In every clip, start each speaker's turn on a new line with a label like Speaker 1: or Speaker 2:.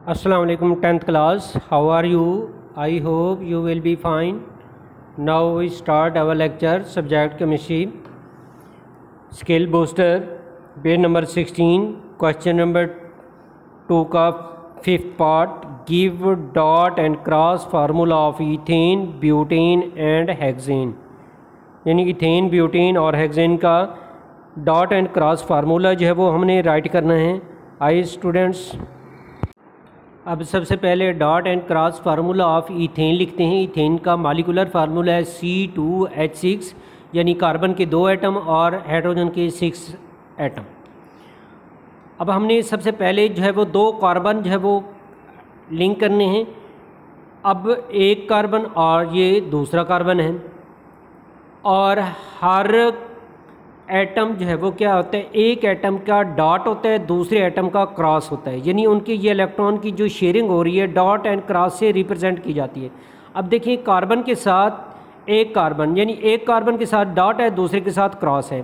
Speaker 1: Assalamu alaikum 10th class. How are you? I hope you will be fine. Now we start our lecture subject chemistry. Skill booster page number 16 question number 2 का fifth part. Give dot and cross formula of ethane, butane and hexane. यानी ethane, butane और hexane का dot and cross formula जो है वो हमने right करना है। आइए स्टूडेंट्स, अब सबसे पहले dot and cross formula of ethane लिखते हैं। इथेन का मॉलिक्यूलर फार्मूला है C2H6, यानी कार्बन के 2 एटम और हाइड्रोजन के 6 एटम। अब हमने सबसे पहले जो है वो 2 कार्बन जो है वो लिंक करने हैं। अब एक कार्बन और ये दूसरा कार्बन है, और हर एटम जो है वो क्या होता है, एक एटम का डॉट होता है, दूसरे एटम का क्रॉस होता है। यानी उनकी ये इलेक्ट्रॉन की जो शेयरिंग हो रही है डॉट एंड क्रॉस से रिप्रेजेंट की जाती है। अब देखिए, कार्बन के साथ एक कार्बन, यानी एक कार्बन के साथ डॉट है, दूसरे के साथ क्रॉस है।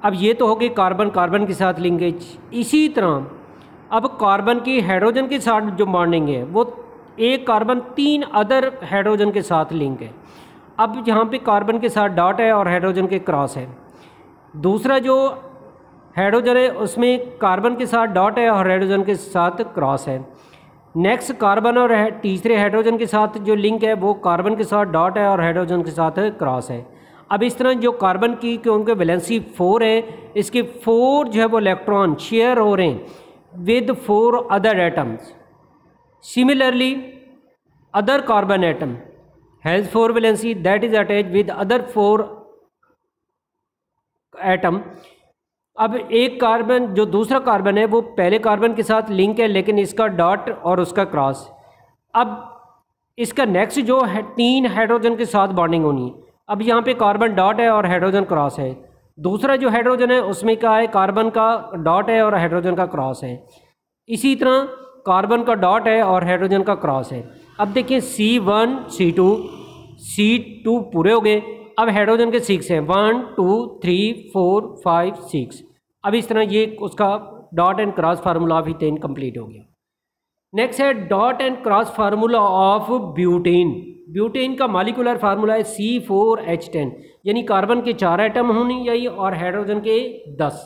Speaker 1: अब ये तो हो गई कार्बन कार्बन के साथ लिंकेज। इसी तरह अब कार्बन की हाइड्रोजन के साथ जो बॉन्डिंग है वो एक कार्बन 3 अदर हाइड्रोजन के साथ लिंक है। अब यहाँ पे कार्बन के साथ डॉट है और हाइड्रोजन के क्रॉस है। दूसरा जो हाइड्रोजन है उसमें कार्बन के साथ डॉट है और हाइड्रोजन के साथ क्रॉस है। नेक्स्ट कार्बन और तीसरे हाइड्रोजन के साथ जो लिंक है वो कार्बन के साथ डॉट है और हाइड्रोजन के साथ क्रॉस है। अब इस तरह जो कार्बन की क्योंकि वैलेंसी 4 है, इसके 4 जो है वो इलेक्ट्रॉन शेयर हो रहे हैं with 4 other atoms. Similarly other carbon atom has 4 valency that is attach with other 4 atom. अब एक कार्बन जो दूसरा कार्बन है वो पहले कार्बन के साथ लिंक है, लेकिन इसका डॉट और उसका क्रॉस। अब इसका नेक्स्ट जो है 3 हाइड्रोजन के साथ बॉन्डिंग होनी है। अब यहाँ पे कार्बन डॉट है और हाइड्रोजन क्रॉस है। दूसरा जो हाइड्रोजन है उसमें क्या है, कार्बन का डॉट है और हाइड्रोजन का क्रॉस है। इसी तरह कार्बन का डॉट है और हाइड्रोजन का क्रॉस है। अब देखिए C1 C2 पूरे हो गए। अब हाइड्रोजन के 6 हैं, 1 2 3 4 5 6। अब इस तरह ये उसका dot and cross formula of ethane complete हो गया। नेक्स्ट है dot and cross formula of butane. Butane का मॉलिक्यूलर फार्मूला है C4H10, यानी कार्बन के 4 एटम होने चाहिए और हाइड्रोजन के 10।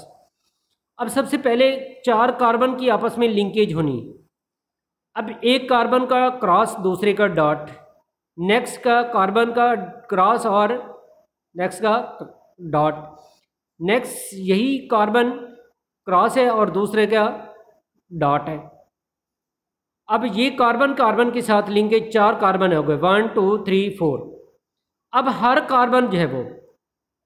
Speaker 1: अब सबसे पहले 4 कार्बन की आपस में लिंकेज होनी। अब एक कार्बन का क्रॉस, दूसरे का डॉट, नेक्स्ट का कार्बन का क्रॉस और नेक्स्ट का डॉट, नेक्स्ट यही कार्बन क्रॉस है और दूसरे का डॉट है। अब ये कार्बन कार्बन के साथ लिंकेज 4 कार्बन हो गए, 1 2 3 4। अब हर कार्बन जो है वो,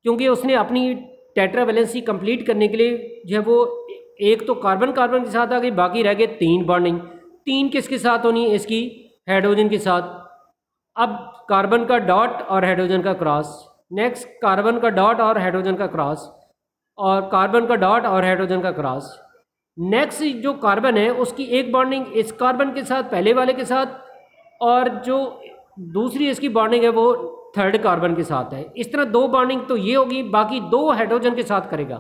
Speaker 1: क्योंकि उसने अपनी टेट्रा वैलेंसी कंप्लीट करने के लिए जो है वो एक तो कार्बन कार्बन के साथ आ गई, बाकी रह गए 3 बॉन्डिंग। 3 किसके साथ होनी है, इसकी हाइड्रोजन के साथ। अब कार्बन का डॉट और हाइड्रोजन का क्रॉस, नेक्स्ट कार्बन का डॉट और हाइड्रोजन का क्रॉस, और कार्बन का डॉट और हाइड्रोजन का क्रॉस। नेक्स्ट जो कार्बन है उसकी एक बॉन्डिंग इस कार्बन के साथ, पहले वाले के साथ, और जो दूसरी इसकी बॉन्डिंग है वो थर्ड कार्बन के साथ है। इस तरह 2 बॉन्डिंग तो ये होगी, बाकी 2 हाइड्रोजन के साथ करेगा।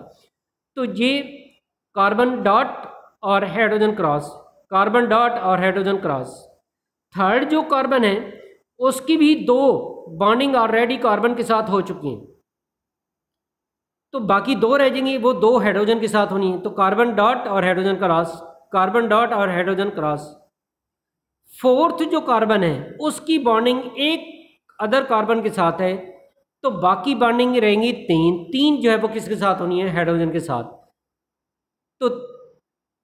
Speaker 1: तो ये कार्बन डॉट और हाइड्रोजन क्रॉस, कार्बन डॉट और हाइड्रोजन क्रॉस। थर्ड जो कार्बन है उसकी भी 2 बॉन्डिंग ऑलरेडी कार्बन के साथ हो चुकी हैं, तो बाकी 2 रह जाएंगी, वो 2 हाइड्रोजन के साथ होनी है। तो कार्बन डॉट और हाइड्रोजन क्रॉस, कार्बन डॉट और हाइड्रोजन क्रॉस। फोर्थ जो कार्बन है उसकी बॉन्डिंग एक अदर कार्बन के साथ है, तो बाकी बॉन्डिंग रहेंगी 3 जो है वो किसके साथ होनी है, हाइड्रोजन के साथ। तो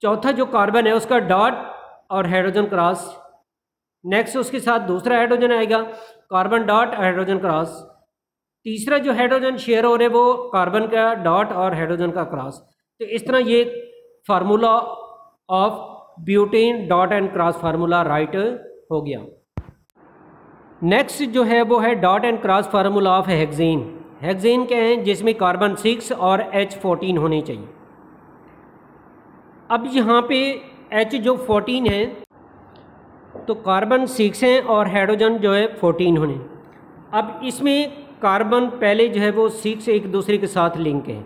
Speaker 1: चौथा जो कार्बन है उसका डॉट और हाइड्रोजन क्रॉस, नेक्स्ट उसके साथ दूसरा हाइड्रोजन आएगा, कार्बन डॉट हाइड्रोजन क्रॉस। तीसरा जो हाइड्रोजन शेयर हो रहे वो कार्बन का डॉट और हाइड्रोजन का क्रॉस। तो इस तरह ये formula of butane dot and cross formula right हो गया। नेक्स्ट जो है वो है dot and cross formula of hexane. Hexane क्या है, जिसमें कार्बन 6 और H14 होने चाहिए। अब यहाँ पे H जो 14 है तो कार्बन 6 हैं और हाइड्रोजन जो है 14 होने। अब इसमें कार्बन पहले जो है वो 6 एक दूसरे के साथ लिंक है,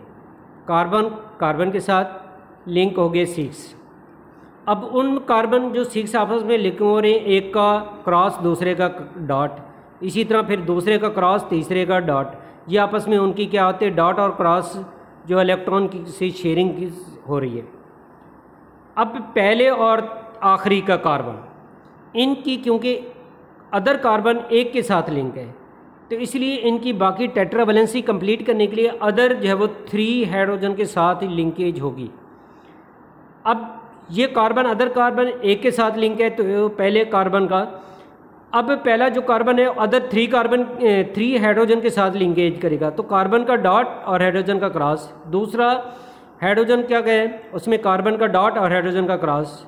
Speaker 1: कार्बन कार्बन के साथ लिंक हो गए 6। अब उन कार्बन जो 6 आपस में लिंक हो रहे हैं, एक का क्रॉस दूसरे का डॉट, इसी तरह फिर दूसरे का क्रॉस तीसरे का डॉट, ये आपस में उनकी क्या होते हैं, डॉट और क्रॉस जो इलेक्ट्रॉन की से शेयरिंग की हो रही है। अब पहले और आखिरी का कार्बन, इनकी क्योंकि अदर कार्बन एक के साथ लिंक है, तो इसलिए इनकी बाकी टेट्रावैलेंसी कंप्लीट करने के लिए अदर जो है वो 3 हाइड्रोजन के साथ लिंकेज होगी। अब ये कार्बन अदर कार्बन एक के साथ लिंक है, तो पहले कार्बन का, अब पहला जो कार्बन है अदर 3 हाइड्रोजन के साथ लिंकेज करेगा, तो कार्बन का डॉट और हाइड्रोजन का क्रॉस, दूसरा हाइड्रोजन क्या कहे उसमें कार्बन का डॉट और हाइड्रोजन का क्रॉस,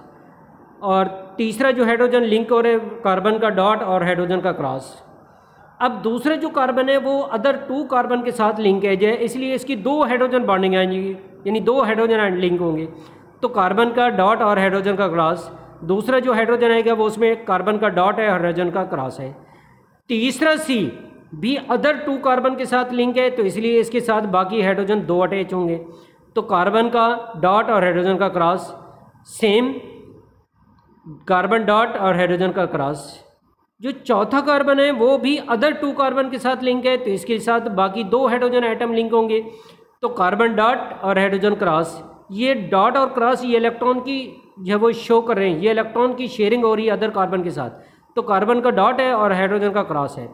Speaker 1: और तीसरा जो हाइड्रोजन लिंक हो रहा है कार्बन का डॉट और हाइड्रोजन का क्रॉस। अब दूसरे जो कार्बन है वो अदर 2 कार्बन के साथ लिंकेज है, इसलिए इसकी 2 हाइड्रोजन बॉन्डिंग आएंगी, यानी 2 हाइड्रोजन लिंक होंगे, तो कार्बन का डॉट और हाइड्रोजन का क्रॉस, दूसरा जो हाइड्रोजन आएगा वो उसमें कार्बन का डॉट है और हाइड्रोजन का क्रॉस है। तीसरा सी भी अदर 2 कार्बन के साथ लिंक है, तो इसलिए इसके साथ बाकी हाइड्रोजन 2 अटैच होंगे, तो कार्बन का डॉट और हाइड्रोजन का क्रॉस सेम, कार्बन डॉट और हाइड्रोजन का क्रॉस। जो चौथा कार्बन है वो भी अदर 2 कार्बन के साथ लिंक है, तो इसके साथ बाकी 2 हाइड्रोजन आइटम लिंक होंगे, तो कार्बन डॉट और हाइड्रोजन क्रॉस। ये डॉट और क्रॉस ये इलेक्ट्रॉन की जो वो शो कर रहे हैं, ये इलेक्ट्रॉन की शेयरिंग हो रही है अदर कार्बन के साथ, तो कार्बन का डॉट है और हाइड्रोजन का क्रॉस है।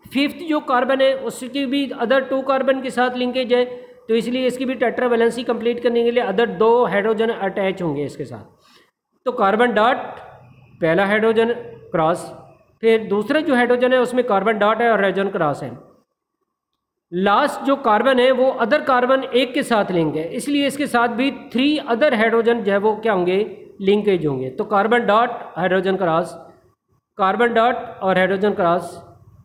Speaker 1: फिफ्थ जो कार्बन है उसकी भी अदर 2 कार्बन के साथ लिंकेज है, तो इसलिए इसकी भी टेट्रावैलेंसी कंप्लीट करने के लिए अदर 2 हाइड्रोजन अटैच होंगे इसके साथ, तो कार्बन डॉट पहला हाइड्रोजन क्रॉस, फिर दूसरा जो हाइड्रोजन है उसमें कार्बन डॉट है और हाइड्रोजन क्रॉस है। लास्ट जो कार्बन है वो अदर कार्बन एक के साथ लिंक है, इसलिए इसके साथ भी 3 अदर हाइड्रोजन जो है वो क्या होंगे, लिंकेज होंगे, तो carbon dot hydrogen cross, carbon dot और हाइड्रोजन क्रॉस,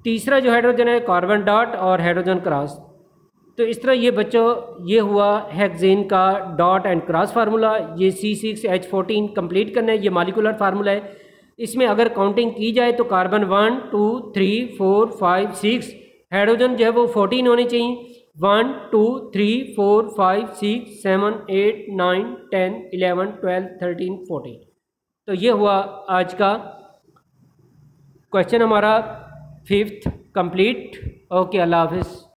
Speaker 1: तीसरा जो हाइड्रोजन है कार्बन डॉट और हाइड्रोजन क्रॉस। तो इस तरह ये बच्चों ये हुआ हेक्सेन का डॉट एंड क्रॉस फार्मूला। ये C6H14 कंप्लीट करना है, ये मॉलिक्यूलर फार्मूला है। इसमें अगर काउंटिंग की जाए तो कार्बन 1 2 3 4 5 6, हाइड्रोजन जो है वो 14 होने चाहिए, 1 2 3 4 5 6 7 8 9 10 11 12 13 14। तो ये हुआ आज का क्वेश्चन हमारा 5th कंप्लीट। ओके, अल्लाह हाफिज़।